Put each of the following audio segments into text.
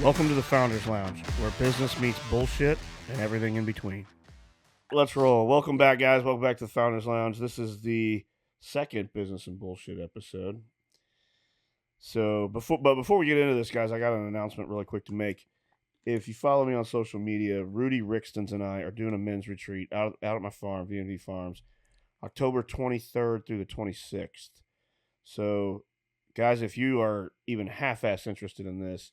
Welcome to the Founders Lounge, where business meets bullshit and everything in between. Let's roll. Welcome back, guys. Welcome back to the Founders Lounge. This is the second business and bullshit episode. So before we get into this, guys, I got an announcement really quick to make. If you follow me on social media, Rudy Rixtons and I are doing a men's retreat out at my farm, V&V Farms, October 23rd through the 26th. So, guys, if you are even half-ass interested in this,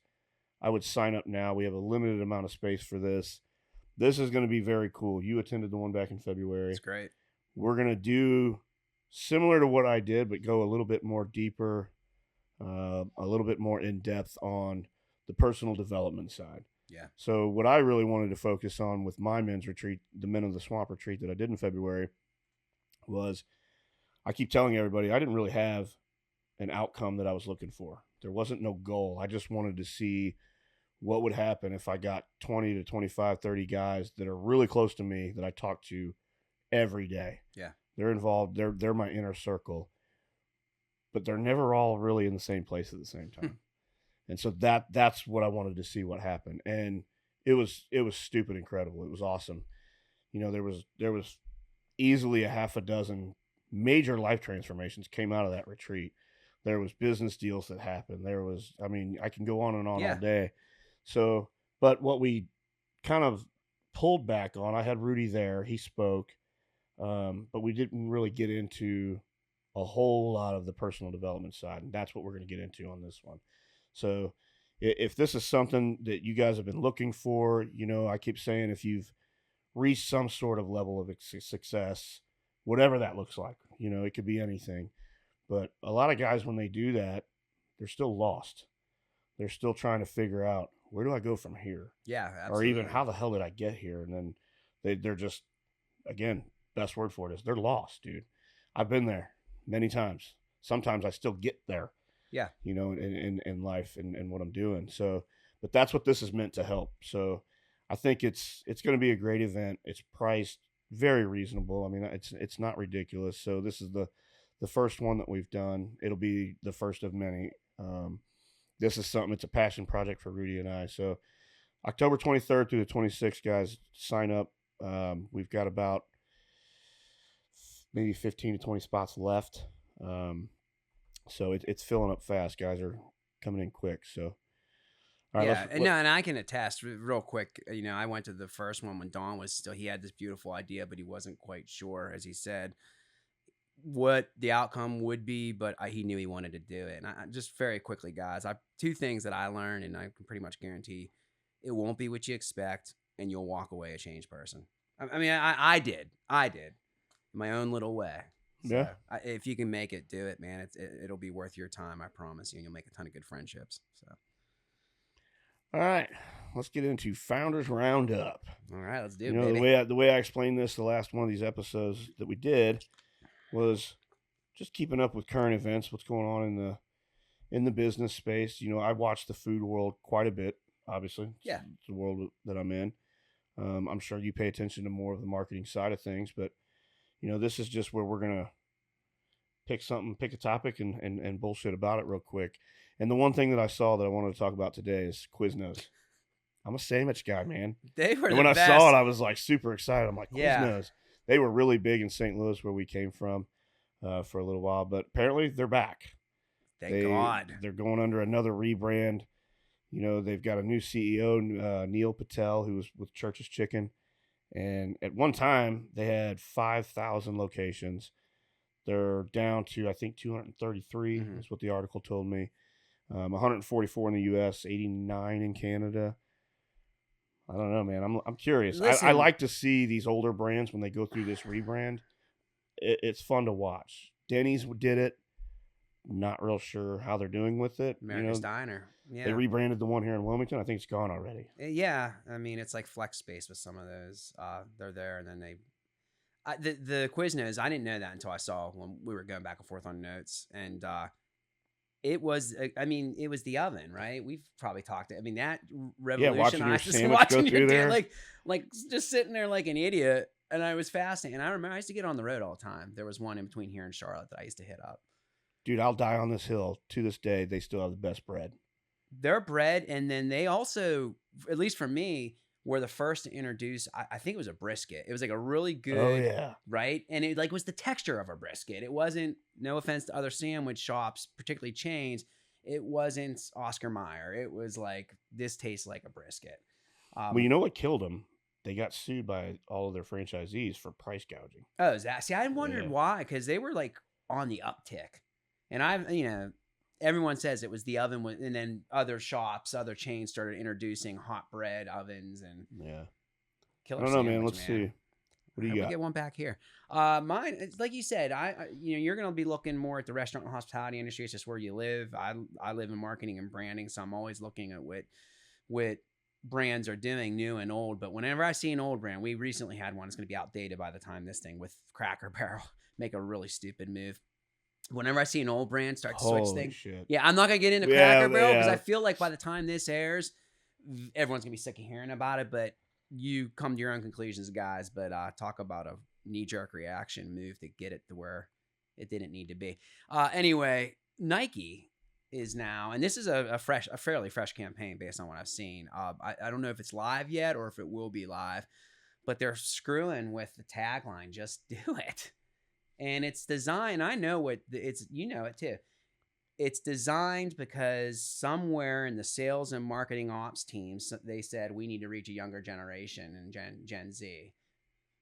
I would sign up now. We have a limited amount of space for this. This is going to be very cool. You attended the one back in February. It's great. We're going to do similar to what I did, but go a little bit more deeper, a little bit more in depth on the personal development side. Yeah. So what I really wanted to focus on with my men's retreat, the Men of the Swamp retreat that I did in February, was I keep telling everybody I didn't really have an outcome that I was looking for. There wasn't no goal. I just wanted to see what would happen if I got 20 to 25, 30 guys that are really close to me that I talk to every day. Yeah. They're involved. They're my inner circle, but they're never all really in the same place at the same time. And so that's what I wanted to see what happened. And it was stupid incredible. It was awesome. You know, there was easily a half a dozen major life transformations came out of that retreat. There was business deals that happened. There was, I mean, I can go on and on all day. So, but what we kind of pulled back on, I had Rudy there, he spoke, but we didn't really get into a whole lot of the personal development side. And that's what we're going to get into on this one. So if this is something that you guys have been looking for, you know, I keep saying if you've reached some sort of level of success, whatever that looks like, you know, it could be anything. But a lot of guys, when they do that, they're still lost. They're still trying to figure out, where do I go from here? Yeah, absolutely. Or even, how the hell did I get here? And then they're just, again, best word for it is they're lost, dude. I've been there many times. Sometimes I still get there. Yeah. You know, in life and what I'm doing. So, but that's what this is meant to help. So I think it's going to be a great event. It's priced very reasonable. I mean, it's not ridiculous. So this is the first one that we've done. It'll be the first of many. This is something, it's a passion project for Rudy and I. So October 23rd through the 26th, guys, sign up. We've got about maybe 15 to 20 spots left. So it's filling up fast. Guys are coming in quick. So, all right, and I can attest real quick. You know, I went to the first one when Don was still, he had this beautiful idea, but he wasn't quite sure, as he said, what the outcome would be, but he knew he wanted to do it. And I just very quickly, guys, two things that I learned, and I can pretty much guarantee it won't be what you expect, and you'll walk away a changed person. I mean, I did my own little way. So yeah. If you can make it, do it, man. It'll be worth your time, I promise you, and you'll make a ton of good friendships. So, all right, let's get into Founders Roundup. All right, let's do it. You know, baby. the way I explained this, the last one of these episodes that we did was just keeping up with current events, what's going on in the business space. You know, I watch the food world quite a bit. Obviously, yeah, it's the world that I'm in. I'm sure you pay attention to more of the marketing side of things, but you know, this is just where we're going to pick a topic and bullshit about it real quick. And the one thing that I saw that I wanted to talk about today is Quiznos. I'm a sandwich guy, man. They were and when I saw it, I was like super excited. I'm like, Quiznos. Yeah. They were really big in St. Louis where we came from for a little while, but apparently they're back. Thank God. They're going under another rebrand. You know, they've got a new CEO, Neil Patel, who was with Church's Chicken. And at one time, they had 5,000 locations. They're down to, I think, 233 is what the article told me. 144 in the U.S., 89 in Canada. I don't know, man. I'm curious. I like to see these older brands when they go through this rebrand. It's fun to watch. Denny's did it. Not real sure how they're doing with it. America's Diner. Yeah. They rebranded the one here in Wilmington. I think it's gone already. Yeah. I mean, it's like flex space with some of those. They're there, and then the Quiznos, I didn't know that until I saw when we were going back and forth on notes. And it was, I mean, it was the oven, right? We've probably talked. I mean, that revolutionized watching your sandwich go through there. Like just sitting there like an idiot. And I was fascinated. And I remember I used to get on the road all the time. There was one in between here and Charlotte that I used to hit up. Dude, I'll die on this hill. To this day, they still have the best bread. Their bread, and then they also, at least for me, were the first to introduce. I think it was a brisket. It was like a really good, oh yeah, right, and it like was the texture of a brisket. It wasn't. No offense to other sandwich shops, particularly chains. It wasn't Oscar Mayer. It was like, this tastes like a brisket. Well, you know what killed them? They got sued by all of their franchisees for price gouging. Oh, is that? See, I wondered Yeah. why, because they were like on the uptick, and everyone says it was the oven, and then other shops, other chains started introducing hot bread ovens and Yeah. killer I don't know, sandwich, man. Let's see. What do you We got? get one back here. Mine, it's like you said, you're gonna be looking more at the restaurant and hospitality industry. It's just where you live. I live in marketing and branding, so I'm always looking at what brands are doing, new and old. But whenever I see an old brand, we recently had one. It's gonna be outdated by the time this thing with Cracker Barrel make a really stupid move. Whenever I see an old brand start to switch things, shit. yeah, I'm not gonna get into Cracker Barrel because I feel like by the time this airs, everyone's gonna be sick of hearing about it. But you come to your own conclusions, guys. But talk about a knee-jerk reaction move to get it to where it didn't need to be. Anyway, Nike is now, and this is a fairly fresh campaign based on what I've seen. I don't know if it's live yet or if it will be live, but they're screwing with the tagline, "Just do it." And it's designed, I know what it's, you know it too. It's designed because somewhere in the sales and marketing ops teams, they said we need to reach a younger generation and Gen Z.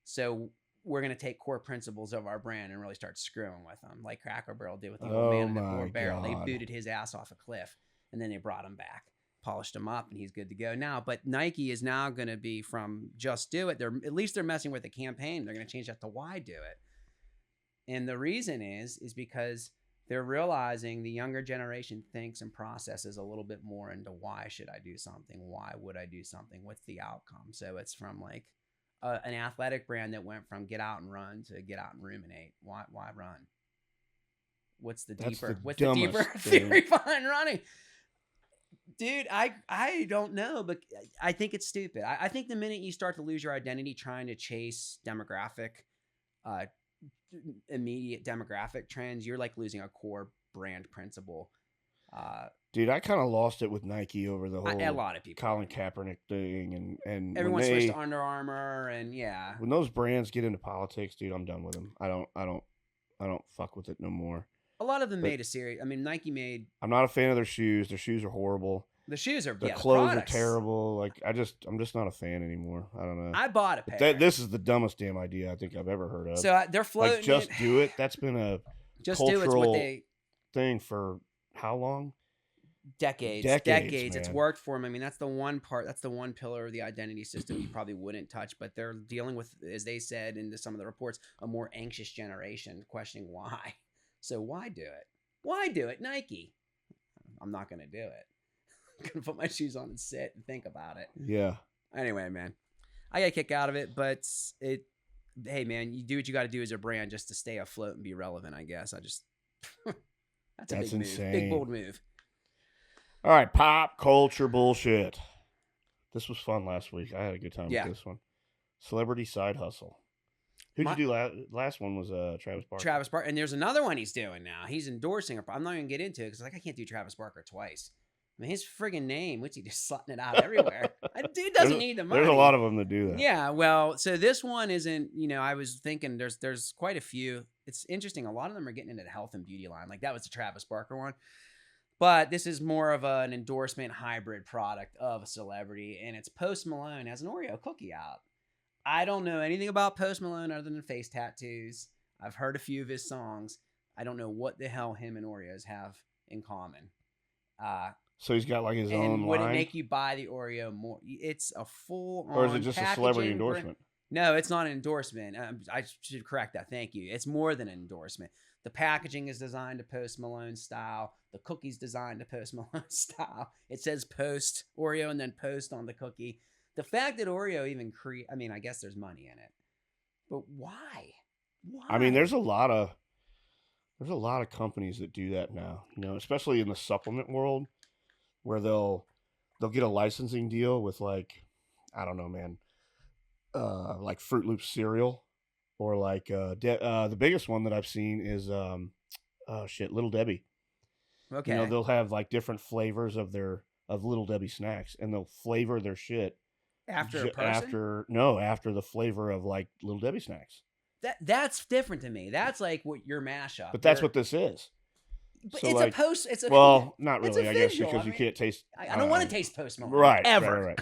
So we're going to take core principles of our brand and really start screwing with them, like Cracker Barrel did with the old man in the poor barrel. They booted his ass off a cliff, and then they brought him back, polished him up, and he's good to go now. But Nike is now going to be from "Just Do It." At least they're messing with the campaign. They're going to change that to "Why Do It?" And the reason is because they're realizing the younger generation thinks and processes a little bit more into why should I do something? Why would I do something? What's the outcome? So it's from like an athletic brand that went from get out and run to get out and ruminate. Why run? What's the deeper theory behind running? Dude, I don't know, but I think it's stupid. I think the minute you start to lose your identity trying to chase immediate demographic trends, you're like losing a core brand principle. Dude, I kind of lost it with Nike over the whole a lot of people, Colin Kaepernick thing, and everyone switched to Under Armour, and yeah. When those brands get into politics, dude, I'm done with them. I don't fuck with it no more. A lot of them made a series. I mean, Nike made. I'm not a fan of their shoes. Their shoes are horrible. The shoes are. Their clothes are terrible. Like I'm just not a fan anymore. I don't know. I bought a pair. This is the dumbest damn idea I think I've ever heard of. So they're floating. Like, just do it. That's been a cultural thing for how long? Decades. It's worked for them. I mean, that's the one part. That's the one pillar of the identity system you probably wouldn't touch. But they're dealing with, as they said in some of the reports, a more anxious generation questioning why. So why do it? Why do it, Nike? I'm not going to do it. I'm going to put my shoes on and sit and think about it. Yeah. Anyway, man, I got a kick out of it, but hey, man, you do what you got to do as a brand just to stay afloat and be relevant, I guess. That's a big insane move. Big, bold move. All right, pop culture bullshit. This was fun last week. I had a good time with this one. Celebrity side hustle. Who'd you do last one was Travis Barker. Travis Barker. And there's another one he's doing now. He's endorsing her. I'm not even going to get into it because I can't do Travis Barker twice. I mean, his friggin' name, what's he just slutting it out everywhere? That dude doesn't need the money. There's a lot of them that do that. Yeah, well, so this one isn't, I was thinking there's quite a few. It's interesting. A lot of them are getting into the health and beauty line. Like that was the Travis Barker one. But this is more of an endorsement hybrid product of a celebrity, and it's Post Malone has an Oreo cookie out. I don't know anything about Post Malone other than face tattoos. I've heard a few of his songs. I don't know what the hell him and Oreos have in common. So he's got like his own line? Would it make you buy the Oreo more? It's a full-on Or is it just a celebrity endorsement? No, it's not an endorsement. I should correct that. Thank you. It's more than an endorsement. The packaging is designed to Post Malone style. The cookie's designed to Post Malone style. It says Post Oreo and then Post on the cookie. The fact that Oreo even I guess there's money in it. But why? Why? I mean, there's a lot of companies that do that now, especially in the supplement world where they'll get a licensing deal with like, I don't know, man, like Fruit Loops cereal or like the biggest one that I've seen is Little Debbie. Okay. They'll have like different flavors of their of Little Debbie snacks, and they'll flavor their shit after a person? After the flavor of like Little Debbie snacks. That's different to me. That's like what your mashup. But that's what this is. But so it's like, a post. It's a well, not really. I guess because you can't taste. I don't want to taste Post Malone. Right. Ever. Right.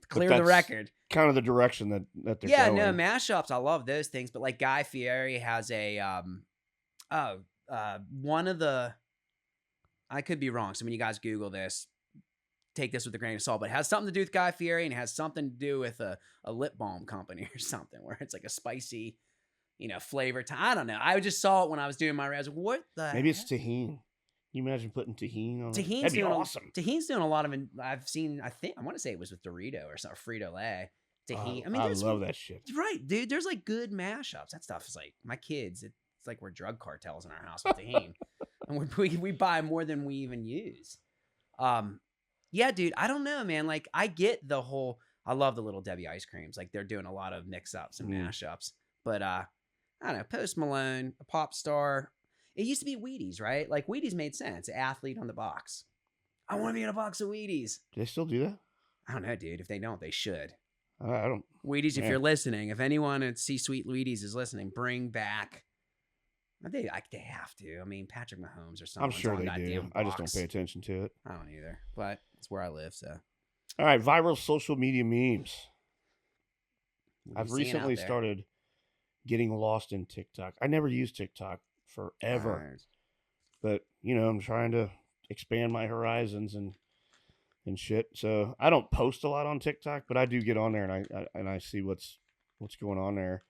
Clear the record. Kind of the direction that they're going. Yeah, no, mashups. I love those things. But like Guy Fieri has a one of the. I could be wrong. So when you guys Google this, take this with a grain of salt. But it has something to do with Guy Fieri, and it has something to do with a lip balm company or something, where it's like a spicy, flavor. I don't know. I just saw it when I was doing my. I was like, what the? Maybe it's tahini. Can you imagine putting tahini on? That'd be awesome. Tahini's doing a lot of. I've seen. I want to say it was with Dorito or something. Frito Lay. Tahini. I love that shit. Right, dude. There's like good mashups. That stuff is like my kids. It's like we're drug cartels in our house with tahini, and we buy more than we even use. Yeah, dude. I don't know, man. Like I get the whole. I love the Little Debbie ice creams. Like they're doing a lot of mix ups and mashups. But I don't know. Post Malone, a pop star. It used to be Wheaties, right? Like Wheaties made sense. Athlete on the box. I want to be in a box of Wheaties. Do they still do that? I don't know, dude. If they don't, they should. I don't. Wheaties, if you're listening, if anyone at C-Suite Wheaties is listening, bring back. They have to. I mean, Patrick Mahomes or something. I'm sure they do. I just don't pay attention to it. I don't either. But it's where I live, so. All right, viral social media memes. I've recently started getting lost in TikTok. I never used TikTok forever. Right. But, I'm trying to expand my horizons and shit. So I don't post a lot on TikTok, but I do get on there and I see what's going on there.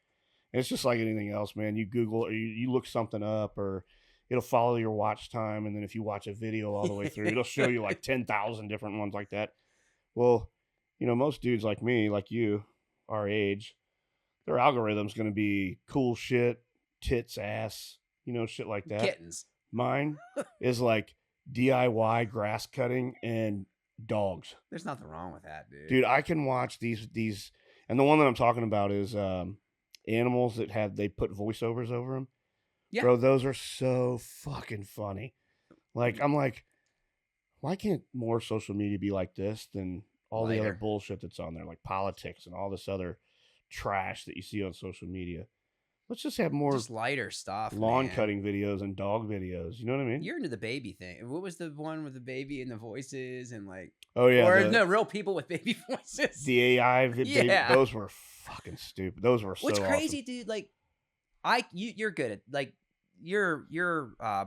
And it's just like anything else, man. You Google or you look something up, or it'll follow your watch time, and then if you watch a video all the way through, it'll show you like 10,000 different ones like that. Well, most dudes like me, like you, our age, their algorithm's going to be cool shit, tits, ass, shit like that. Kittens. Mine is like DIY grass cutting and dogs. There's nothing wrong with that, dude. Dude, I can watch these, and the one that I'm talking about is animals that they put voiceovers over them. Yeah. Bro, those are so fucking funny. Like, I'm like, why can't more social media be like this than all the other bullshit that's on there, like politics and all this other trash that you see on social media? Let's just have more lighter stuff. Lawn cutting videos and dog videos. You know what I mean? You're into the baby thing. What was the one with the baby and the voices and like? Oh yeah, or no, real people with baby voices. The AI videos. Those were fucking stupid. Those were so. What's crazy, awesome. Dude? Like, you're good at like you're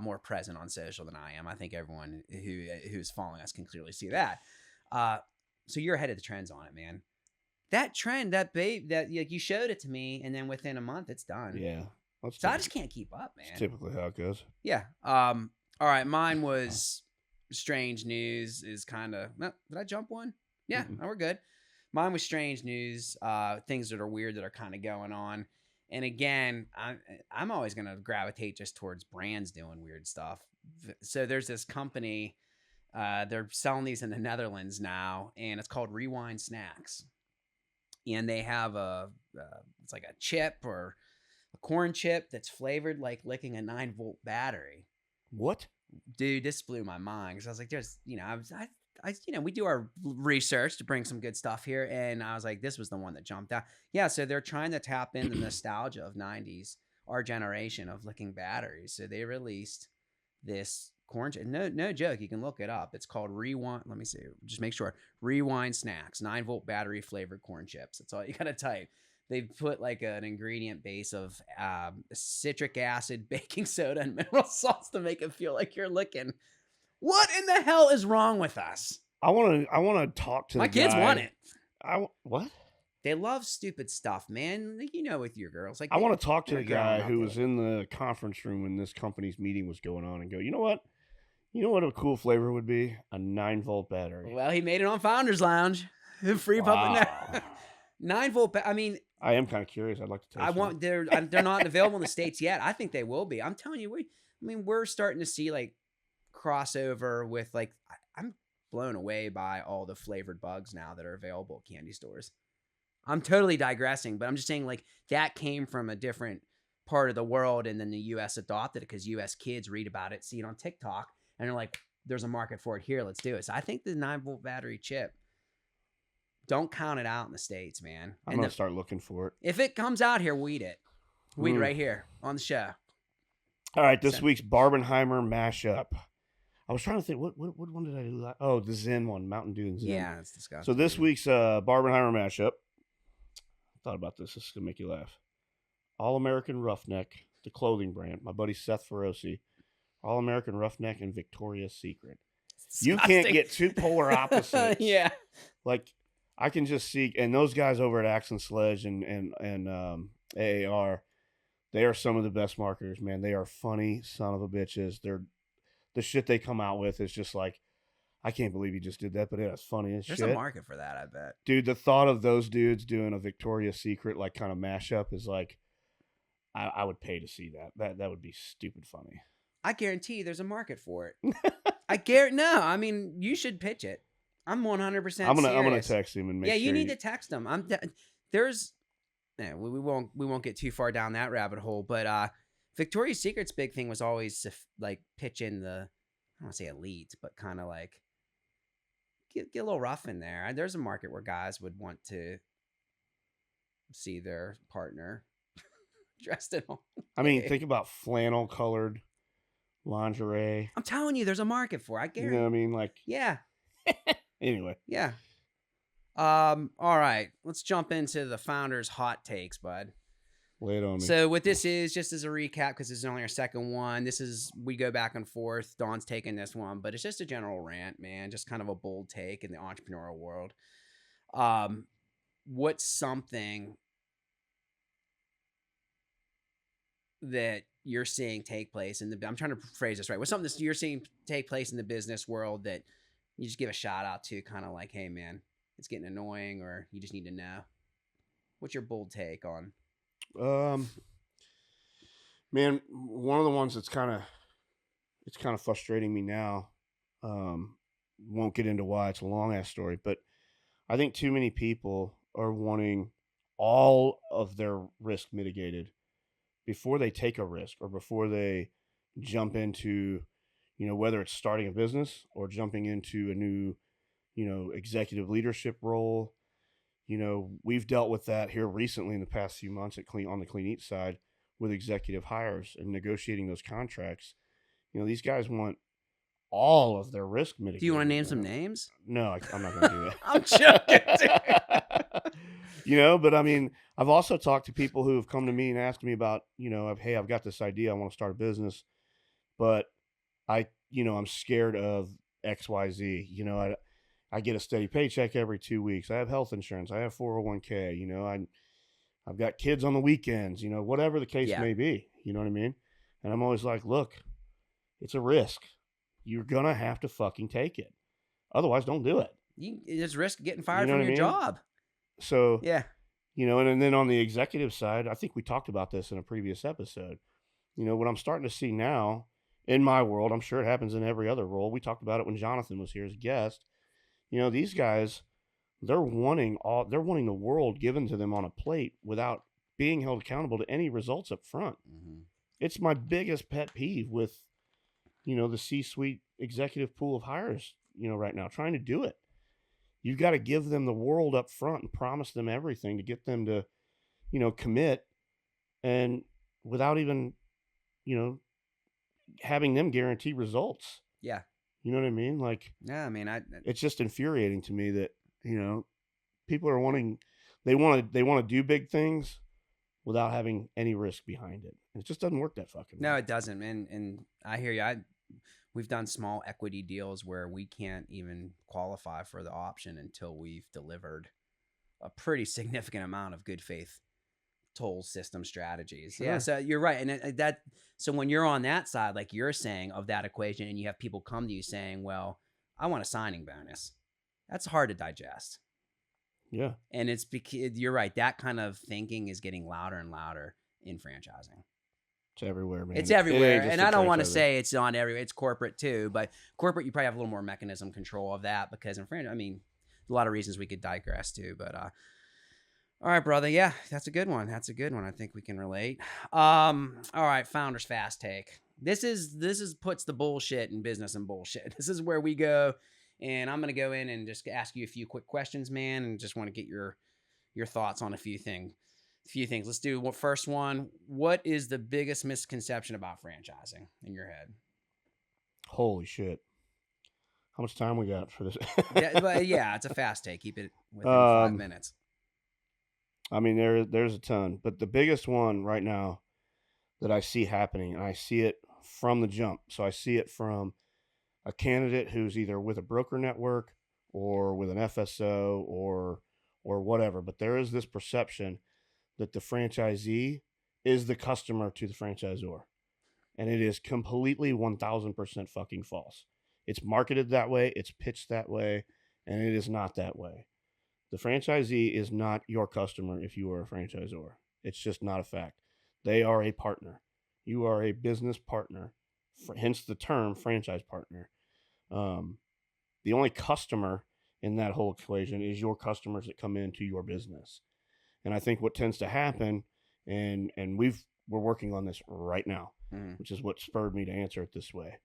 more present on social than I am. I think everyone who's following us can clearly see that. So you're ahead of the trends on it, man. That trend, that you showed it to me, and then within a month, it's done. Yeah. So I just can't keep up, man. That's typically how it goes. Yeah. All right. Mine was strange news. Is kind of. Did I jump one? Yeah. No, we're good. Mine was strange news. Things that are weird that are kind of going on. And again, I'm always gonna gravitate just towards brands doing weird stuff. So there's this company. They're selling these in the Netherlands now, and it's called Rewind Snacks. And they have it's like a chip or a corn chip that's flavored like licking a 9-volt battery. What? Dude, this blew my mind because I was like, there's, we do our research to bring some good stuff here. And I was like, this was the one that jumped out. Yeah. So they're trying to tap into the nostalgia of 90s, our generation of licking batteries. So they released this corn chip. No joke. You can look it up. It's called Rewind. Let me see. Just make sure. Rewind Snacks, 9-volt battery flavored corn chips. That's all you got to type. They put like an ingredient base of citric acid, baking soda, and mineral salts to make it feel like you're licking. What in the hell is wrong with us? I want to talk to my kids. Want it? What? They love stupid stuff, man. With your girls. Like I want to talk to the guy who was in the conference room when this company's meeting was going on and go, you know what? You know what a cool flavor would be? A 9-volt battery. Well, he made it on Founders Lounge. Free public. 9-volt. I mean, I am kind of curious. I'd like to taste They're not available in the States yet. I think they will be. I'm telling you, we're starting to see like crossover with like, I'm blown away by all the flavored bugs now that are available at candy stores. I'm totally digressing, but I'm just saying like that came from a different part of the world, and then the U.S. adopted it because U.S. kids read about it, see it on TikTok, and they're like, there's a market for it here. Let's do it. So I think the 9-volt battery chip, don't count it out in the States, man. I'm going to start looking for it. If it comes out here, we'll eat it. We'll eat it right here on the show. All right, this week's Barbenheimer mashup. I was trying to think, what one did I do? Oh, the Zen one, Mountain Dew and Zen. Yeah, that's disgusting. So this week's Barbenheimer mashup, I thought about this. This is going to make you laugh. All-American Roughneck, the clothing brand. My buddy Seth Feroci. All-American Roughneck and Victoria's Secret. You can't get two polar opposites. Yeah. Like, I can just see, and those guys over at Axe and Sledge and AAR, they are some of the best marketers, man. They are funny son of a bitches. The shit they come out with is just like, I can't believe you just did that, but it's funny as shit. There's a market for that, I bet. Dude, the thought of those dudes doing a Victoria's Secret like kind of mashup is like, I would pay to see that. That would be stupid funny. I guarantee you there's a market for it. No, I mean, you should pitch it. I'm 100% serious. I'm gonna text him and make sure. Yeah, you need to text him. We won't get too far down that rabbit hole, but Victoria's Secret's big thing was always like pitching the, I don't want to say elite, but kind of like get a little rough in there. There's a market where guys would want to see their partner dressed in all. I mean, think about flannel colored lingerie. I'm telling you, there's a market for it. I guarantee. You know what I mean? Like, yeah. Anyway. Yeah. All right. Let's jump into the founders' hot takes, bud. Lay it on me. So what this is, just as a recap, because this is only our second one, we go back and forth. Don's taking this one, but it's just a general rant, man. Just kind of a bold take in the entrepreneurial world. What's something that you're seeing take place I'm trying to phrase this right. What's something that you're seeing take place in the business world that you just give a shout out to, kind of like, hey man, it's getting annoying, or you just need to know? What's your bold take on? Man, one of the ones that's kind of frustrating me now. Won't get into why, it's a long ass story, but I think too many people are wanting all of their risk mitigated before they take a risk, or before they jump into, whether it's starting a business or jumping into a new, executive leadership role. We've dealt with that here recently in the past few months on the Clean Eat side with executive hires and negotiating those contracts. These guys want all of their risk mitigated. Do you want to name some names? No, I'm not going to do that. I'm joking. But I mean, I've also talked to people who have come to me and asked me about, hey, I've got this idea. I want to start a business, but I'm scared of XYZ. I get a steady paycheck every 2 weeks. I have health insurance. I have 401k. I've got kids on the weekends, whatever the case may be. You know what I mean? And I'm always like, look, it's a risk. You're going to have to fucking take it. Otherwise, don't do it. There's risk getting fired from your job. So, yeah. And then on the executive side, I think we talked about this in a previous episode. What I'm starting to see now in my world, I'm sure it happens in every other role. We talked about it when Jonathan was here as a guest. These guys, they're wanting the world given to them on a plate without being held accountable to any results up front. Mm-hmm. It's my biggest pet peeve with, the C-suite executive pool of hires, right now, trying to do it. You've got to give them the world up front and promise them everything to get them to, commit, and without even, having them guarantee results. Yeah. You know what I mean? Like, yeah, I mean, it's just infuriating to me that, people are they want to do big things without having any risk behind it. It just doesn't work that fucking well. No, it doesn't. And I hear you. We've done small equity deals where we can't even qualify for the option until we've delivered a pretty significant amount of good faith toll system strategies. Sure. Yeah, so you're right. And so when you're on that side, like you're saying, of that equation, and you have people come to you saying, well, I want a signing bonus, that's hard to digest. Yeah. And it's because you're right. That kind of thinking is getting louder and louder in franchising. It's everywhere, man. It's everywhere. And I don't want to say it's not everywhere. It's corporate too, but corporate, you probably have a little more mechanism control of that, because in franchise, I mean, a lot of reasons we could digress to, but, all right, brother. Yeah, that's a good one. I think we can relate. All right, founders fast take. This is puts the bullshit in business and bullshit. This is where we go, and I'm gonna go in and just ask you a few quick questions, man, and just want to get your thoughts on a few things. Let's do first one. What is the biggest misconception about franchising in your head? Holy shit. How much time we got for this? yeah, it's a fast take. Keep it within 5 minutes. I mean, there's a ton, but the biggest one right now that I see happening, and I see it from the jump. So I see it from a candidate who's either with a broker network or with an FSO or whatever. But there is this perception that the franchisee is the customer to the franchisor. And it is completely 1000% fucking false. It's marketed that way, it's pitched that way, and it is not that way. The franchisee is not your customer if you are a franchisor. It's just not a fact. They are a partner. You are a business partner, hence the term franchise partner. The only customer in that whole equation is your customers that come into your business. And I think what tends to happen, and we're working on this right now, which is what spurred me to answer it this way.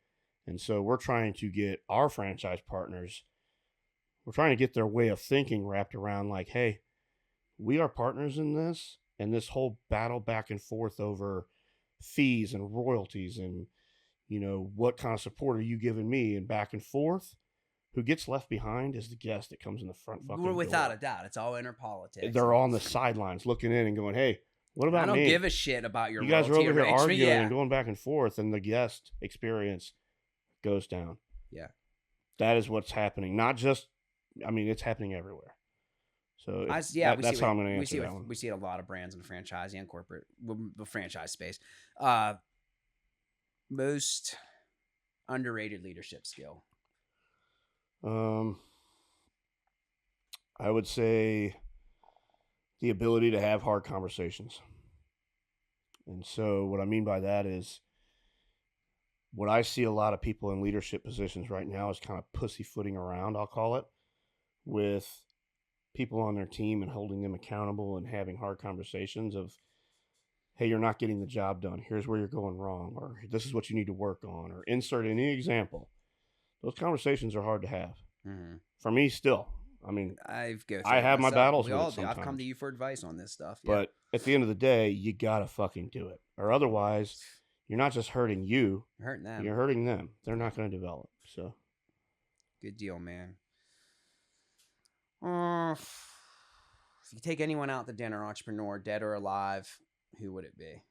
And so we're trying to get our franchise partners, we're trying to get their way of thinking wrapped around like, hey, we are partners in this, and this whole battle back and forth over fees and royalties and, you know, what kind of support are you giving me, and back and forth. Who gets left behind is the guest that comes in the front fucking Without door. a doubt. It's all inner politics. They're on the sidelines looking in and going, hey, what about me? I don't give a shit about your You guys are over here arguing and going back and forth, and the guest experience goes down. Yeah. That is what's happening. Not just, I mean, it's happening everywhere. So that's how I'm going to answer that one. We see it a lot of brands in the franchise and corporate, the franchise space. Most underrated leadership skill. I would say the ability to have hard conversations. And so what I mean by that is what I see a lot of people in leadership positions right now is kind of pussyfooting around, I'll call it, with people on their team and holding them accountable and having hard conversations of, hey, you're not getting the job done. Here's where you're going wrong, or this is what you need to work on, or insert any example. Those conversations are hard to have. Mm-hmm. For me still. I mean, I have my battles with it sometimes. I've come to you for advice on this stuff. Yeah. But at the end of the day, you got to fucking do it. Or otherwise, you're not just hurting you. You're hurting them. You're hurting them. They're not going to develop. So, good deal, man. If you take anyone out to dinner, entrepreneur, dead or alive, who would it be?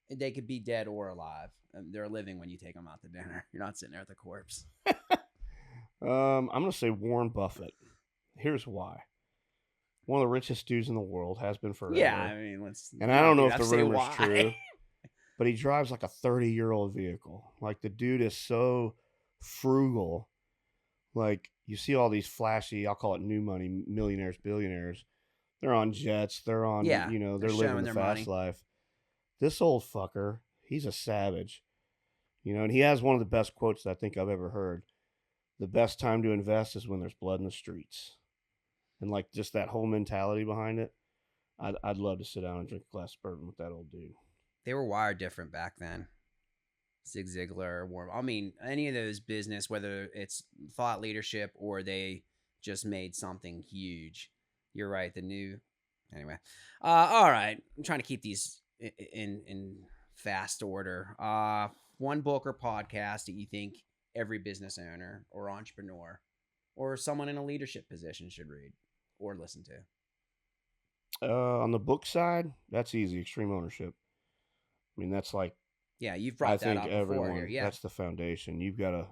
They could be dead or alive. They're living when you take them out to dinner. You're not sitting there with a corpse. I'm going to say Warren Buffett. Here's why. One of the richest dudes in the world, has been forever. Yeah, I mean, and I don't know if the rumor's true, but he drives like a 30-year-old vehicle. Like, the dude is so frugal. Like, you see all these flashy, I'll call it new money, millionaires, billionaires. They're on jets. They're on, they're living the fast life. This old fucker, he's a savage. And he has one of the best quotes that I think I've ever heard. The best time to invest is when there's blood in the streets. And like just that whole mentality behind it. I'd love to sit down and drink a glass of bourbon with that old dude. They were wired different back then. Zig Ziglar, Warren. I mean, any of those business, whether it's thought leadership or they just made something huge. You're right. Anyway. All right. I'm trying to keep these in fast order. One book or podcast that you think every business owner or entrepreneur or someone in a leadership position should read or listen to? On the book side, that's easy. Extreme Ownership. I mean, that's like, yeah, you've brought that up before here. Yeah, that's the foundation. You've got to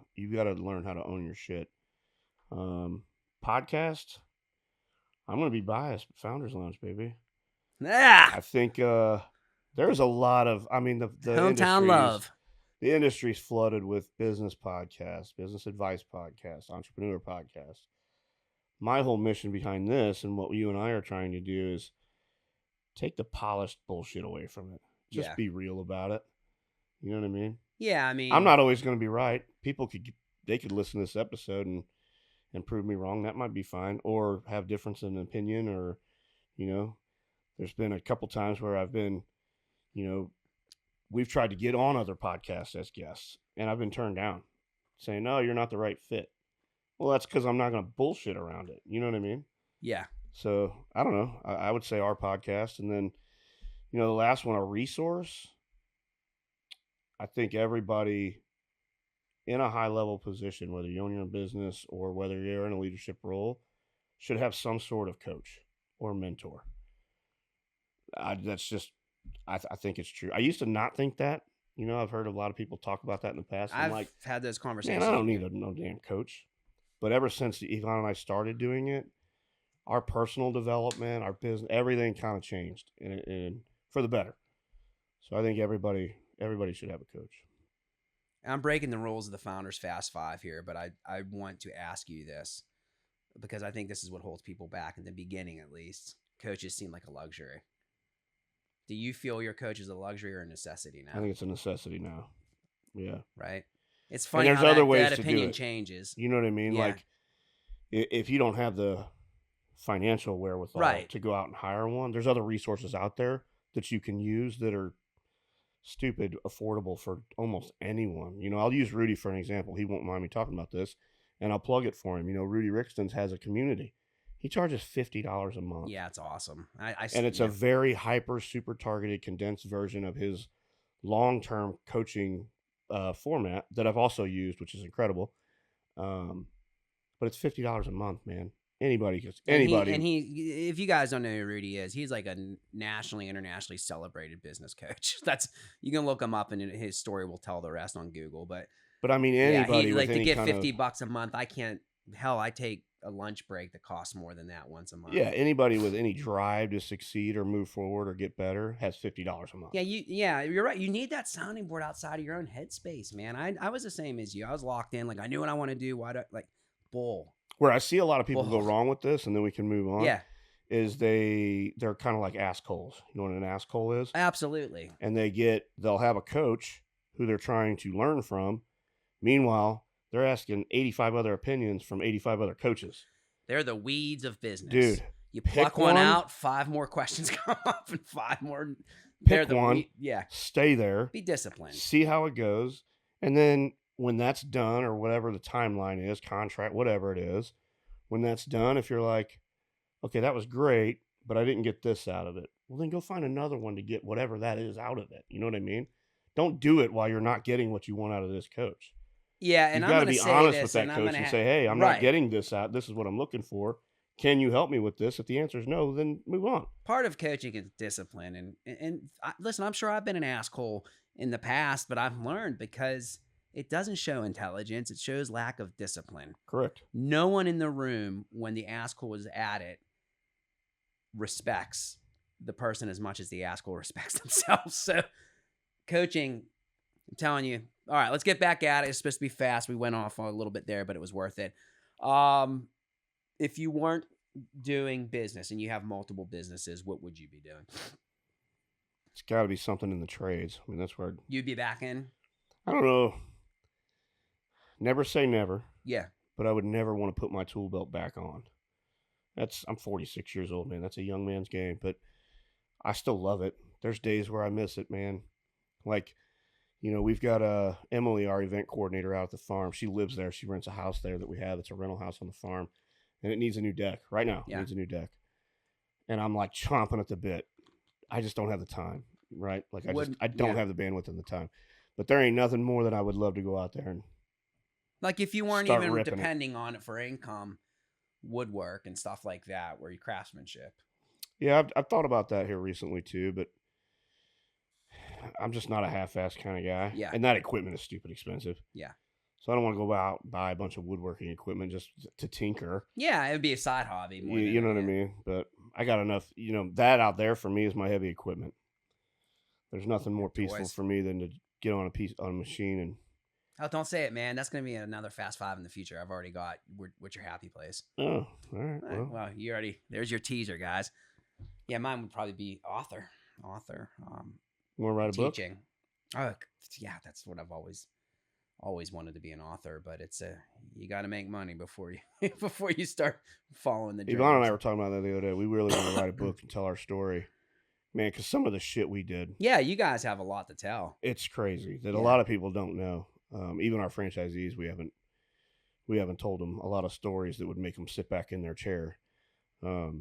learn how to own your shit. Podcast. I'm going to be biased, but Founders Lounge, baby. Yeah, I think there's a lot of. I mean, the hometown love. The industry's flooded with business podcasts, business advice podcasts, entrepreneur podcasts. My whole mission behind this and what you and I are trying to do is take the polished bullshit away from it. Just be real about it. You know what I mean? Yeah, I mean, I'm not always going to be right. People could listen to this episode and prove me wrong. That might be fine, or have difference in opinion, or there's been a couple times where I've been, we've tried to get on other podcasts as guests, and I've been turned down, saying, no, you're not the right fit. Well, that's because I'm not going to bullshit around it. You know what I mean? Yeah. So I don't know. I would say our podcast. And then, the last one, a resource. I think everybody in a high level position, whether you own your own business or whether you're in a leadership role, should have some sort of coach or mentor. That's just, I think it's true. I used to not think that. I've heard a lot of people talk about that in the past. I've had those conversations. Man, I don't need no damn coach. But ever since Yvonne and I started doing it, our personal development, our business, everything kind of changed and for the better. So I think everybody should have a coach. I'm breaking the rules of the Founders Fast Five here, but I want to ask you this because I think this is what holds people back in the beginning, at least. Coaches seem like a luxury. Do you feel your coach is a luxury or a necessity now? I think it's a necessity now. Yeah. Right. It's funny and there's how other that, ways that to opinion do it. changes. You know what I mean? Yeah. Like, if you don't have the financial wherewithal to go out and hire one, there's other resources out there that you can use that are stupid affordable for almost anyone. I'll use Rudy for an example. He won't mind me talking about this, and I'll plug it for him. Rudy Rixton's has a community. He charges $50 a month. Yeah, it's awesome. And it's a very hyper, super targeted, condensed version of his long-term coaching format that I've also used, which is incredible. But it's $50 a month, man. Anybody. And he, if you guys don't know who Rudy is, he's like a nationally, internationally celebrated business coach. You can look him up, and his story will tell the rest on Google. But I mean, anybody with to any get kind $50 a month, I can't. Hell, I take a lunch break that costs more than that once a month. Yeah, anybody with any drive to succeed or move forward or get better has $50 a month. Yeah, you're right. You need that sounding board outside of your own headspace, man. I was the same as you. I was locked in. Like, I knew what I want to do. Bull. Where I see a lot of people go wrong with this, and then we can move on. Yeah. Is they're kind of like assholes. You know what an asshole is? Absolutely. And they'll have a coach who they're trying to learn from. Meanwhile, they're asking 85 other opinions from 85 other coaches. They're the weeds of business. Dude, you pluck one out, 5 more questions come up, and 5 more. Pick one. Yeah. Stay there. Be disciplined. See how it goes. And then when that's done, or whatever the timeline is, contract, whatever it is, when that's done, if you're like, okay, that was great, but I didn't get this out of it. Well, then go find another one to get whatever that is out of it. You know what I mean? Don't do it while you're not getting what you want out of this coach. Yeah, and you've got to be honest with that coach and say, hey, I'm not getting this out. This is what I'm looking for. Can you help me with this? If the answer is no, then move on. Part of coaching is discipline. And listen, I'm sure I've been an asshole in the past, but I've learned because it doesn't show intelligence. It shows lack of discipline. Correct. No one in the room, when the asshole is at it, respects the person as much as the asshole respects themselves. So coaching, I'm telling you, all right, let's get back at it. It's supposed to be fast. We went off a little bit there, but it was worth it. If you weren't doing business and you have multiple businesses, what would you be doing? It's got to be something in the trades. I mean, that's where you'd be back in. I don't know. Never say never. Yeah. But I would never want to put my tool belt back on. I'm 46 years old, man. That's a young man's game, but I still love it. There's days where I miss it, man. Like, we've got Emily, our event coordinator out at the farm. She lives there. She rents a house there that we have. It's a rental house on the farm, and it needs a new deck right now. Yeah. It needs a new deck. And I'm like chomping at the bit. I just don't have the time, right? Like I don't have the bandwidth and the time. But there ain't nothing more that I would love to go out there and like if you weren't even depending on it for income, woodwork and stuff like that, where you craftsmanship. Yeah, I've thought about that here recently too, but I'm just not a half-assed kind of guy. Yeah. And that equipment is stupid expensive. Yeah. So I don't want to go out and buy a bunch of woodworking equipment just to tinker. Yeah, it would be a side hobby. You know what I mean? But I got enough, that out there for me is my heavy equipment. There's nothing more peaceful for me than to get on a machine and. Oh, don't say it, man. That's going to be another Fast Five in the future. I've already got what's your happy place. Oh, all right. Well, there's your teaser, guys. Yeah, mine would probably be author. Want to write a book? Teaching. Oh, yeah, that's what I've always wanted to be, an author, but you got to make money before you start following the dreams. Yvonne and I were talking about that the other day. We really want to write a book and tell our story. Man, because some of the shit we did. Yeah, you guys have a lot to tell. It's crazy that a lot of people don't know. Even our franchisees, we haven't told them a lot of stories that would make them sit back in their chair. But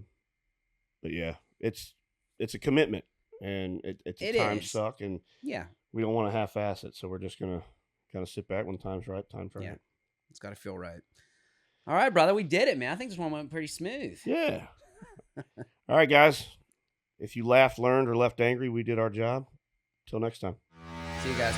yeah, it's a commitment, and it's a time suck, and we don't want to half-ass it. So we're just gonna kind of sit back when time's right. Yeah, it's got to feel right. All right, brother, we did it, man. I think this one went pretty smooth. Yeah. All right, guys. If you laughed, learned, or left angry, we did our job. Till next time. See you guys.